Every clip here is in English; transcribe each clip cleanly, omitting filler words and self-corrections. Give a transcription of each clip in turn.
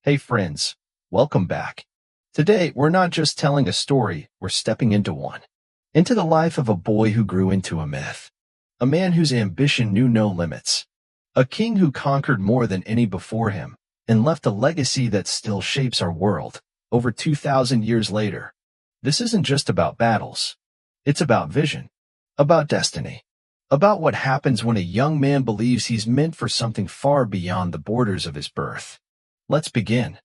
Hey friends, welcome back. Today, we're not just telling a story, we're stepping into one. Into the life of a boy who grew into a myth. A man whose ambition knew no limits. A king who conquered more than any before him, and left a legacy that still shapes our world, over 2,000 years later. This isn't just about battles. It's about vision. About destiny. About what happens when a young man believes he's meant for something far beyond the borders of his birth. Let's begin.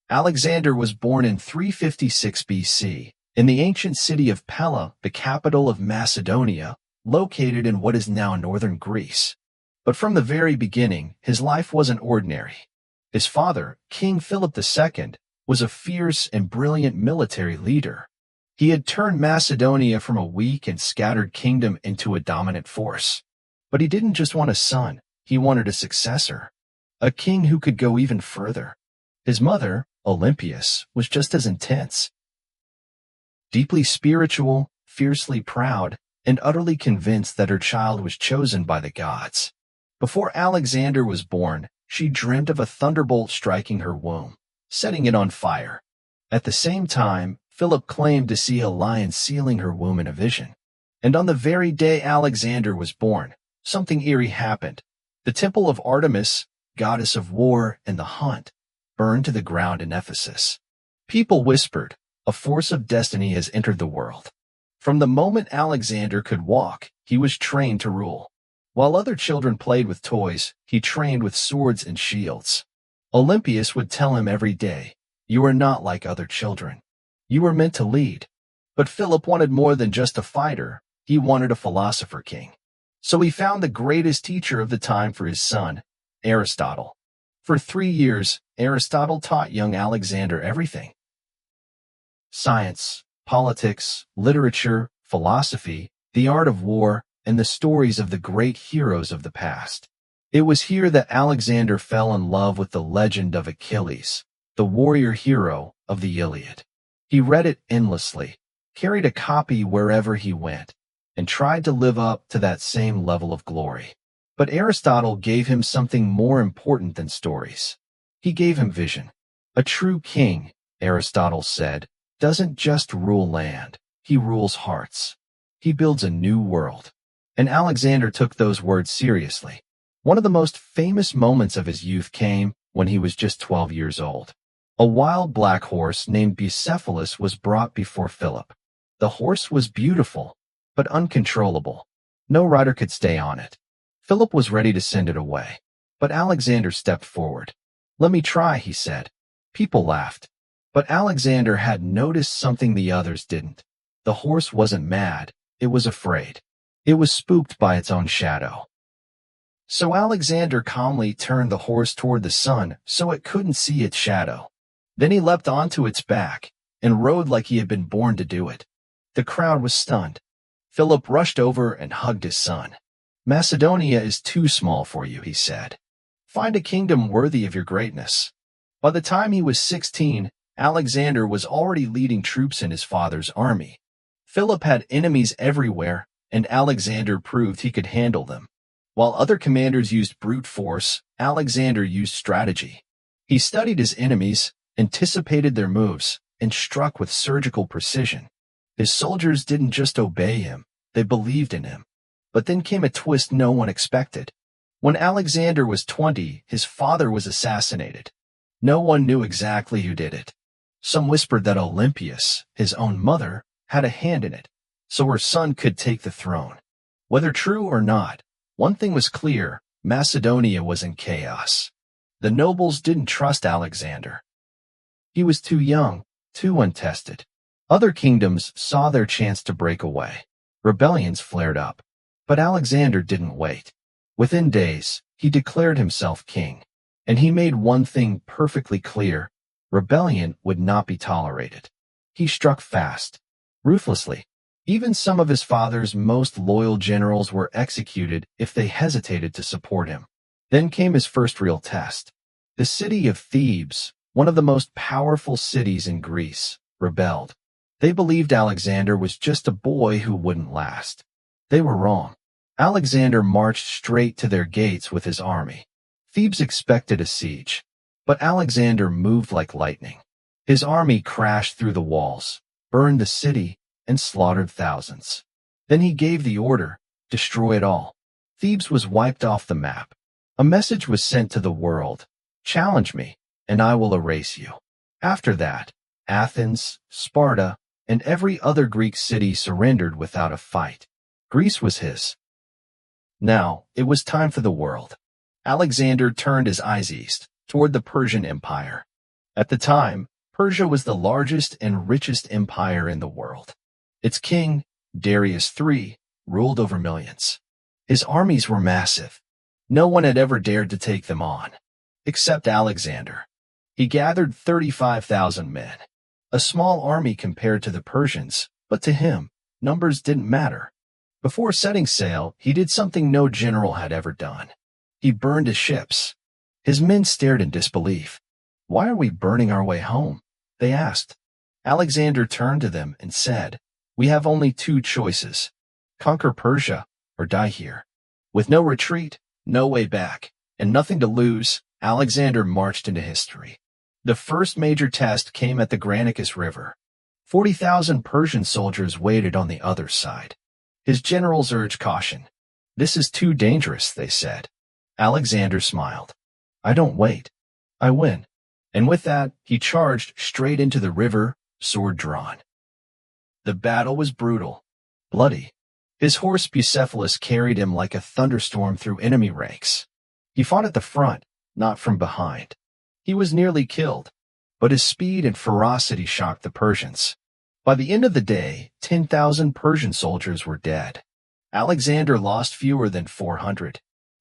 Alexander was born in 356 BC, in the ancient city of Pella, the capital of Macedonia, located in what is now northern Greece. But from the very beginning, his life wasn't ordinary. His father, King Philip II, was a fierce and brilliant military leader. He had turned Macedonia from a weak and scattered kingdom into a dominant force. But he didn't just want a son, he wanted a successor. A king who could go even further. His mother, Olympias, was just as intense. Deeply spiritual, fiercely proud, and utterly convinced that her child was chosen by the gods. Before Alexander was born, she dreamt of a thunderbolt striking her womb, setting it on fire. At the same time, Philip claimed to see a lion sealing her womb in a vision. And on the very day Alexander was born, something eerie happened. The temple of Artemis, goddess of war and the hunt, burned to the ground in Ephesus. People whispered, a force of destiny has entered the world. From the moment Alexander could walk, he was trained to rule. While other children played with toys, he trained with swords and shields. Olympias would tell him every day, "You are not like other children. You were meant to lead." But Philip wanted more than just a fighter, he wanted a philosopher king. So he found the greatest teacher of the time for his son, Aristotle. For 3 years, Aristotle taught young Alexander everything. Science, politics, literature, philosophy, the art of war, and the stories of the great heroes of the past. It was here that Alexander fell in love with the legend of Achilles, the warrior hero of the Iliad. He read it endlessly, carried a copy wherever he went, and tried to live up to that same level of glory. But Aristotle gave him something more important than stories. He gave him vision. A true king, Aristotle said, doesn't just rule land, he rules hearts. He builds a new world. And Alexander took those words seriously. One of the most famous moments of his youth came when he was just 12 years old. A wild black horse named Bucephalus was brought before Philip. The horse was beautiful, but uncontrollable. No rider could stay on it. Philip was ready to send it away. But Alexander stepped forward. "Let me try," he said. People laughed. But Alexander had noticed something the others didn't. The horse wasn't mad, it was afraid. It was spooked by its own shadow. So Alexander calmly turned the horse toward the sun so it couldn't see its shadow. Then he leapt onto its back and rode like he had been born to do it. The crowd was stunned. Philip rushed over and hugged his son. "Macedonia is too small for you," he said. "Find a kingdom worthy of your greatness." By the time he was 16, Alexander was already leading troops in his father's army. Philip had enemies everywhere, and Alexander proved he could handle them. While other commanders used brute force, Alexander used strategy. He studied his enemies, anticipated their moves, and struck with surgical precision. His soldiers didn't just obey him, they believed in him. But then came a twist no one expected. When Alexander was 20, his father was assassinated. No one knew exactly who did it. Some whispered that Olympias, his own mother, had a hand in it, so her son could take the throne. Whether true or not, one thing was clear, Macedonia was in chaos. The nobles didn't trust Alexander. He was too young, too untested. Other kingdoms saw their chance to break away. Rebellions flared up. But Alexander didn't wait. Within days, he declared himself king. And he made one thing perfectly clear: rebellion would not be tolerated. He struck fast, ruthlessly. Even some of his father's most loyal generals were executed if they hesitated to support him. Then came his first real test. The city of Thebes, one of the most powerful cities in Greece, rebelled. They believed Alexander was just a boy who wouldn't last. They were wrong. Alexander marched straight to their gates with his army. Thebes expected a siege. But Alexander moved like lightning. His army crashed through the walls, burned the city, and slaughtered thousands. Then he gave the order, destroy it all. Thebes was wiped off the map. A message was sent to the world, challenge me, and I will erase you. After that, Athens, Sparta, and every other Greek city surrendered without a fight. Greece was his. Now, it was time for the world. Alexander turned his eyes east, toward the Persian Empire. At the time, Persia was the largest and richest empire in the world. Its king, Darius III, ruled over millions. His armies were massive. No one had ever dared to take them on, except Alexander. He gathered 35,000 men. A small army compared to the Persians, but to him, numbers didn't matter. Before setting sail, he did something no general had ever done. He burned his ships. His men stared in disbelief. "Why are we burning our way home?" they asked. Alexander turned to them and said, "We have only two choices. Conquer Persia or die here." With no retreat, no way back, and nothing to lose, Alexander marched into history. The first major test came at the Granicus River. 40,000 Persian soldiers waited on the other side. His generals urged caution. "This is too dangerous," they said. Alexander smiled. "I don't wait. I win." And with that, he charged straight into the river, sword drawn. The battle was brutal, bloody. His horse Bucephalus carried him like a thunderstorm through enemy ranks. He fought at the front, not from behind. He was nearly killed, but his speed and ferocity shocked the Persians. By the end of the day, 10,000 Persian soldiers were dead. Alexander lost fewer than 400.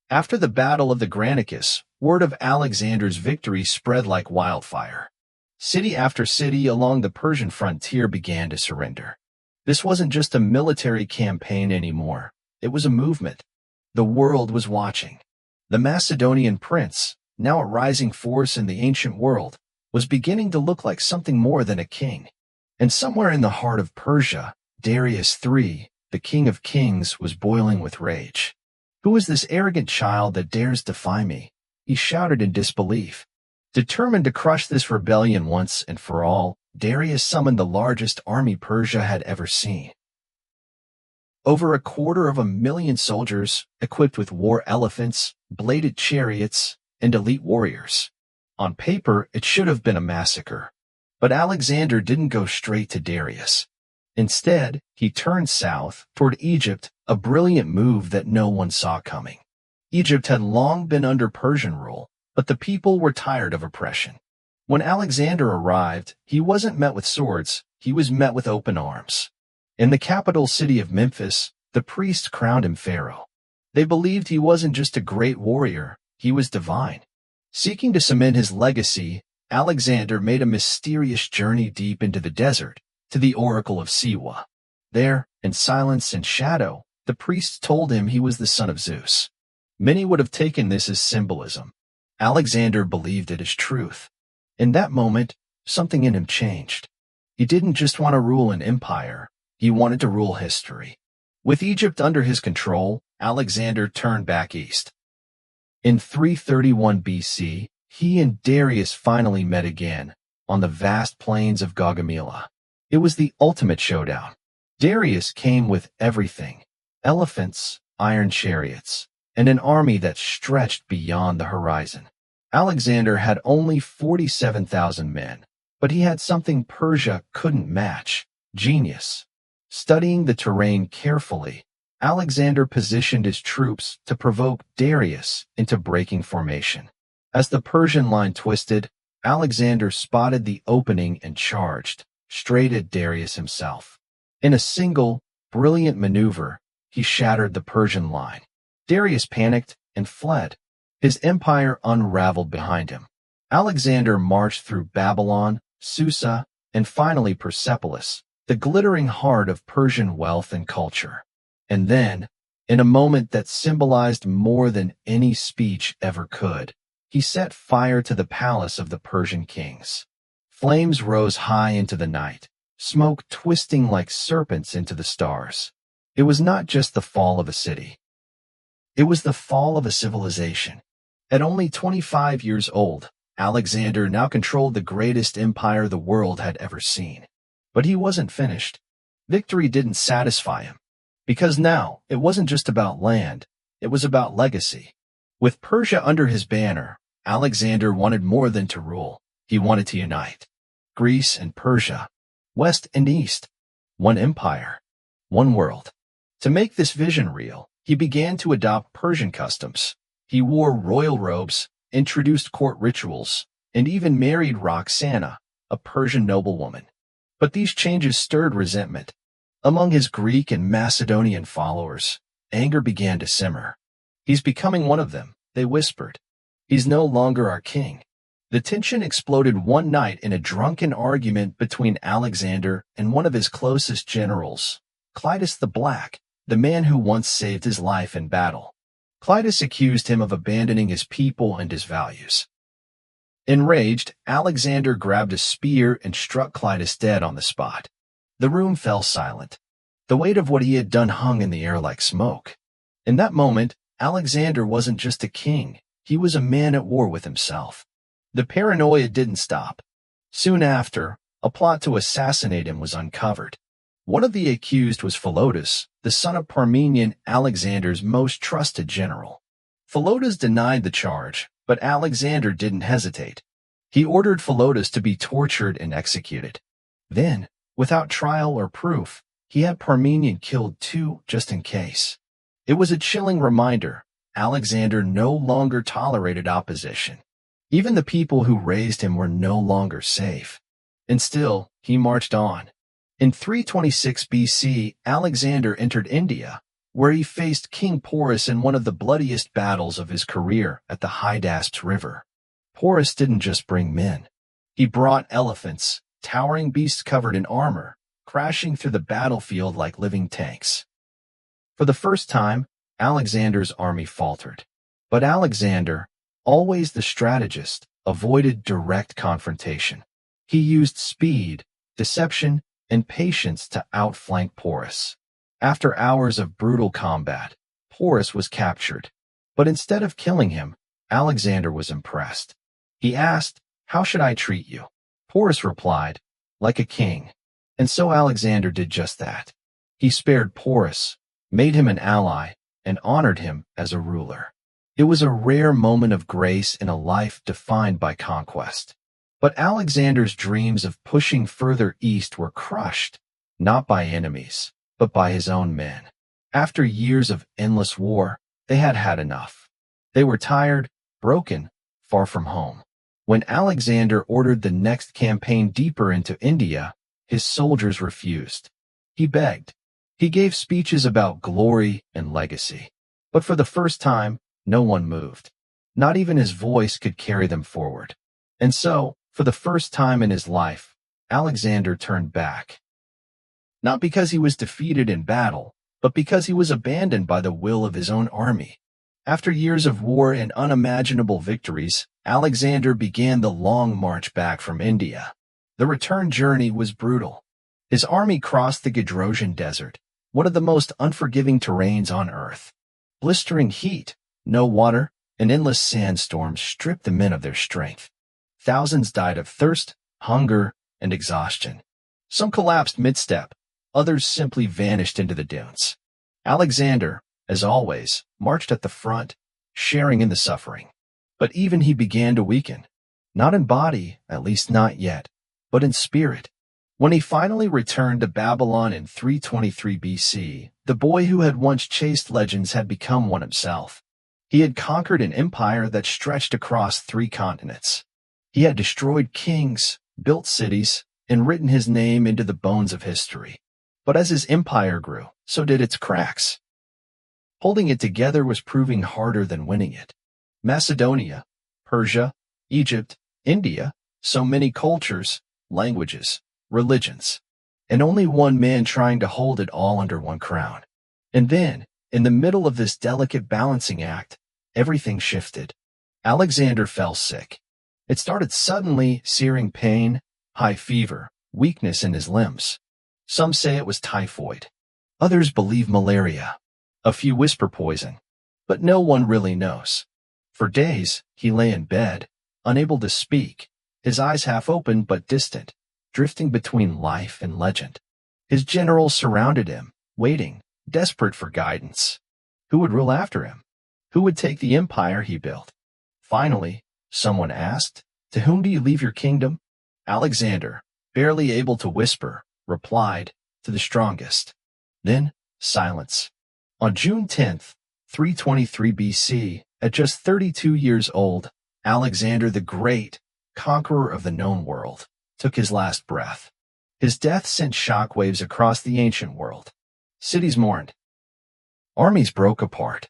After the Battle of the Granicus, word of Alexander's victory spread like wildfire. City after city along the Persian frontier began to surrender. This wasn't just a military campaign anymore. It was a movement. The world was watching. The Macedonian prince, now a rising force in the ancient world, was beginning to look like something more than a king. And somewhere in the heart of Persia, Darius III, the king of kings, was boiling with rage. "Who is this arrogant child that dares defy me?" he shouted in disbelief. Determined to crush this rebellion once and for all, Darius summoned the largest army Persia had ever seen. Over 250,000 soldiers, equipped with war elephants, bladed chariots, and elite warriors. On paper, it should have been a massacre. But Alexander didn't go straight to Darius. Instead, he turned south, toward Egypt, a brilliant move that no one saw coming. Egypt had long been under Persian rule, but the people were tired of oppression. When Alexander arrived, he wasn't met with swords, he was met with open arms. In the capital city of Memphis, the priests crowned him pharaoh. They believed he wasn't just a great warrior, he was divine. Seeking to cement his legacy, Alexander made a mysterious journey deep into the desert, to the Oracle of Siwa. There, in silence and shadow, the priests told him he was the son of Zeus. Many would have taken this as symbolism. Alexander believed it as truth. In that moment, something in him changed. He didn't just want to rule an empire, he wanted to rule history. With Egypt under his control, Alexander turned back east. In 331 BC, he and Darius finally met again, on the vast plains of Gaugamela. It was the ultimate showdown. Darius came with everything: elephants, iron chariots, and an army that stretched beyond the horizon. Alexander had only 47,000 men, but he had something Persia couldn't match: genius. Studying the terrain carefully, Alexander positioned his troops to provoke Darius into breaking formation. As the Persian line twisted, Alexander spotted the opening and charged, straight at Darius himself. In a single, brilliant maneuver, he shattered the Persian line. Darius panicked and fled. His empire unraveled behind him. Alexander marched through Babylon, Susa, and finally Persepolis, the glittering heart of Persian wealth and culture. And then, in a moment that symbolized more than any speech ever could, he set fire to the palace of the Persian kings. Flames rose high into the night, smoke twisting like serpents into the stars. It was not just the fall of a city. It was the fall of a civilization. At only 25 years old, Alexander now controlled the greatest empire the world had ever seen. But he wasn't finished. Victory didn't satisfy him. Because now, it wasn't just about land, it was about legacy. With Persia under his banner, Alexander wanted more than to rule. He wanted to unite Greece and Persia, West and East, one empire, one world. To make this vision real, he began to adopt Persian customs. He wore royal robes, introduced court rituals, and even married Roxana, a Persian noblewoman. But these changes stirred resentment. Among his Greek and Macedonian followers, anger began to simmer. "He's becoming one of them," they whispered. "He's no longer our king." The tension exploded one night in a drunken argument between Alexander and one of his closest generals, Clitus the Black, the man who once saved his life in battle. Clitus accused him of abandoning his people and his values. Enraged, Alexander grabbed a spear and struck Clitus dead on the spot. The room fell silent. The weight of what he had done hung in the air like smoke. In that moment, Alexander wasn't just a king, he was a man at war with himself. The paranoia didn't stop. Soon after, a plot to assassinate him was uncovered. One of the accused was Philotas, the son of Parmenion, Alexander's most trusted general. Philotas denied the charge, but Alexander didn't hesitate. He ordered Philotas to be tortured and executed. Then, without trial or proof, he had Parmenion killed too, just in case. It was a chilling reminder. Alexander no longer tolerated opposition. Even the people who raised him were no longer safe. And still, he marched on. In 326 BC, Alexander entered India, where he faced King Porus in one of the bloodiest battles of his career at the Hydaspes River. Porus didn't just bring men. He brought elephants, towering beasts covered in armor, crashing through the battlefield like living tanks. For the first time, Alexander's army faltered. But Alexander, always the strategist, avoided direct confrontation. He used speed, deception, and patience to outflank Porus. After hours of brutal combat, Porus was captured. But instead of killing him, Alexander was impressed. He asked, "How should I treat you?" Porus replied, "Like a king." And so Alexander did just that. He spared Porus, made him an ally, and honored him as a ruler. It was a rare moment of grace in a life defined by conquest. But Alexander's dreams of pushing further east were crushed, not by enemies, but by his own men. After years of endless war, they had had enough. They were tired, broken, far from home. When Alexander ordered the next campaign deeper into India, his soldiers refused. He begged. He gave speeches about glory and legacy. But for the first time, no one moved. Not even his voice could carry them forward. And so, for the first time in his life, Alexander turned back. Not because he was defeated in battle, but because he was abandoned by the will of his own army. After years of war and unimaginable victories, Alexander began the long march back from India. The return journey was brutal. His army crossed the Gedrosian Desert, one of the most unforgiving terrains on earth. Blistering heat, no water, and endless sandstorms stripped the men of their strength. Thousands died of thirst, hunger, and exhaustion. Some collapsed mid-step, others simply vanished into the dunes. Alexander, as always, marched at the front, sharing in the suffering. But even he began to weaken. Not in body, at least not yet, but in spirit. When he finally returned to Babylon in 323 BC, the boy who had once chased legends had become one himself. He had conquered an empire that stretched across 3 continents. He had destroyed kings, built cities, and written his name into the bones of history. But as his empire grew, so did its cracks. Holding it together was proving harder than winning it. Macedonia, Persia, Egypt, India, so many cultures, languages, religions, and only one man trying to hold it all under one crown. And then, in the middle of this delicate balancing act, everything shifted. Alexander fell sick. It started suddenly, searing pain, high fever, weakness in his limbs. Some say it was typhoid. Others believe malaria. A few whisper poison. But no one really knows. For days, he lay in bed, unable to speak, his eyes half open but distant, drifting between life and legend. His generals surrounded him, waiting, desperate for guidance. Who would rule after him? Who would take the empire he built? Finally, someone asked, "To whom do you leave your kingdom?" Alexander, barely able to whisper, replied, "To the strongest." Then, silence. On June 10th, 323 BC, at just 32 years old, Alexander the Great, conqueror of the known world, took his last breath. His death sent shockwaves across the ancient world. Cities mourned. Armies broke apart.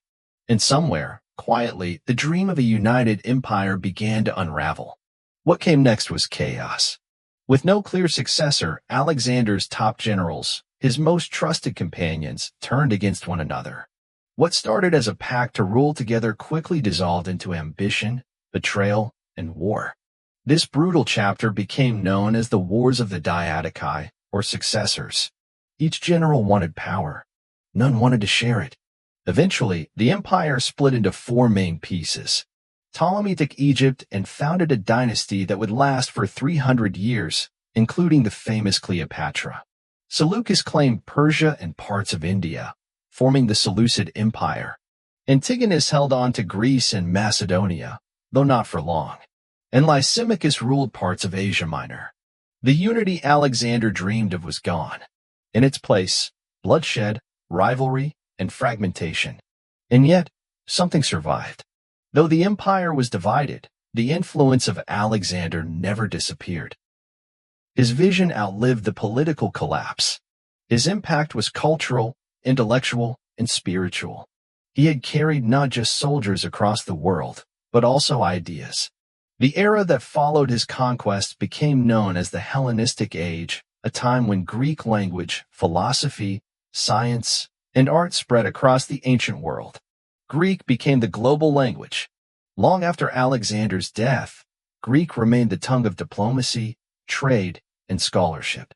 And somewhere, quietly, the dream of a united empire began to unravel. What came next was chaos. With no clear successor, Alexander's top generals, his most trusted companions, turned against one another. What started as a pact to rule together quickly dissolved into ambition, betrayal, and war. This brutal chapter became known as the Wars of the Diadochi, or successors. Each general wanted power. None wanted to share it. Eventually, the empire split into four main pieces. Ptolemy took Egypt and founded a dynasty that would last for 300 years, including the famous Cleopatra. Seleucus claimed Persia and parts of India, forming the Seleucid Empire. Antigonus held on to Greece and Macedonia, though not for long. And Lysimachus ruled parts of Asia Minor. The unity Alexander dreamed of was gone. In its place, bloodshed, rivalry, and fragmentation. And yet, something survived. Though the empire was divided, the influence of Alexander never disappeared. His vision outlived the political collapse. His impact was cultural, intellectual, and spiritual. He had carried not just soldiers across the world, but also ideas. The era that followed his conquest became known as the Hellenistic Age, a time when Greek language, philosophy, science, and art spread across the ancient world. Greek became the global language. Long after Alexander's death, Greek remained the tongue of diplomacy, trade, and scholarship.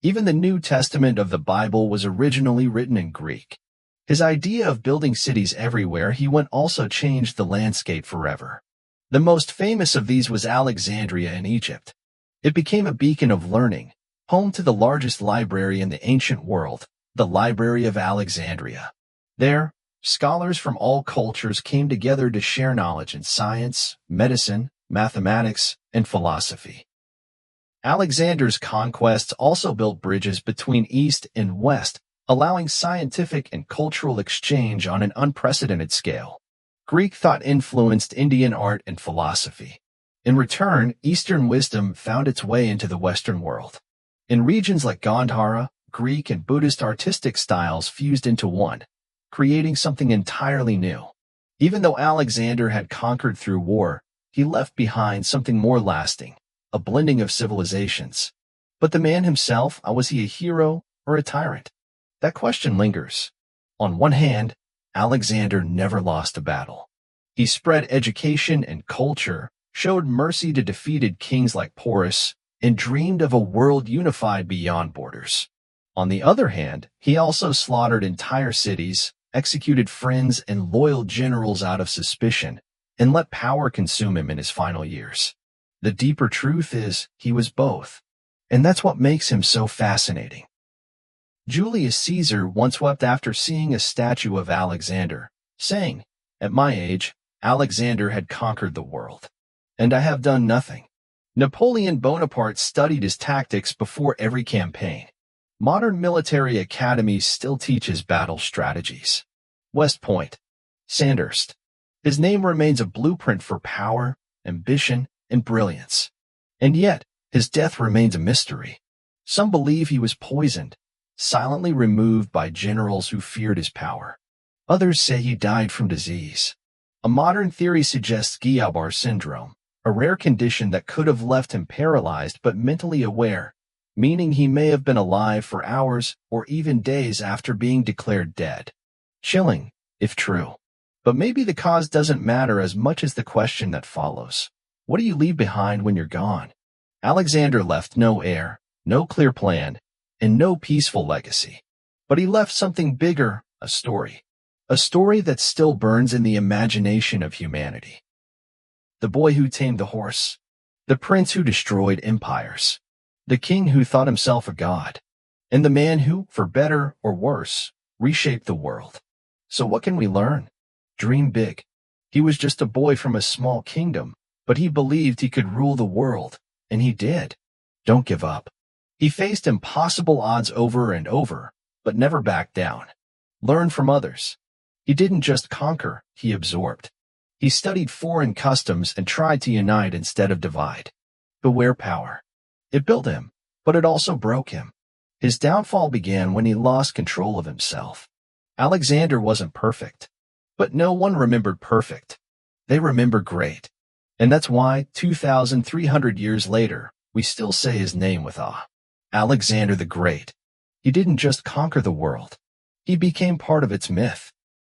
Even the New Testament of the Bible was originally written in Greek. His idea of building cities everywhere he went also changed the landscape forever. The most famous of these was Alexandria in Egypt. It became a beacon of learning, home to the largest library in the ancient world, the Library of Alexandria. There, scholars from all cultures came together to share knowledge in science, medicine, mathematics, and philosophy. Alexander's conquests also built bridges between East and West, allowing scientific and cultural exchange on an unprecedented scale. Greek thought influenced Indian art and philosophy. In return, Eastern wisdom found its way into the Western world. In regions like Gandhara, Greek and Buddhist artistic styles fused into one, creating something entirely new. Even though Alexander had conquered through war, he left behind something more lasting, a blending of civilizations. But the man himself, was he a hero or a tyrant? That question lingers. On one hand, Alexander never lost a battle. He spread education and culture, showed mercy to defeated kings like Porus, and dreamed of a world unified beyond borders. On the other hand, he also slaughtered entire cities, executed friends and loyal generals out of suspicion, and let power consume him in his final years. The deeper truth is, he was both. And that's what makes him so fascinating. Julius Caesar once wept after seeing a statue of Alexander, saying, "At my age, Alexander had conquered the world. And I have done nothing." Napoleon Bonaparte studied his tactics before every campaign. Modern military academies still teach his battle strategies. West Point. Sandhurst. His name remains a blueprint for power, ambition, and brilliance. And yet, his death remains a mystery. Some believe he was poisoned, silently removed by generals who feared his power. Others say he died from disease. A modern theory suggests Guillain-Barré syndrome, a rare condition that could have left him paralyzed but mentally aware, meaning he may have been alive for hours or even days after being declared dead. Chilling, if true. But maybe the cause doesn't matter as much as the question that follows. What do you leave behind when you're gone? Alexander left no heir, no clear plan, and no peaceful legacy. But he left something bigger, a story. A story that still burns in the imagination of humanity. the boy who tamed the horse, the prince who destroyed empires, the king who thought himself a god, and the man who, for better or worse, reshaped the world. So what can we learn? Dream big. He was just a boy from a small kingdom, but he believed he could rule the world, and he did. Don't give up. He faced impossible odds over and over, but never backed down. Learn from others. He didn't just conquer, he absorbed. He studied foreign customs and tried to unite instead of divide. Beware power. It built him, but it also broke him. His downfall began when he lost control of himself. Alexander wasn't perfect, but no one remembered perfect. They remember great. And that's why, 2,300 years later, we still say his name with awe. Alexander the Great. He didn't just conquer the world. He became part of its myth.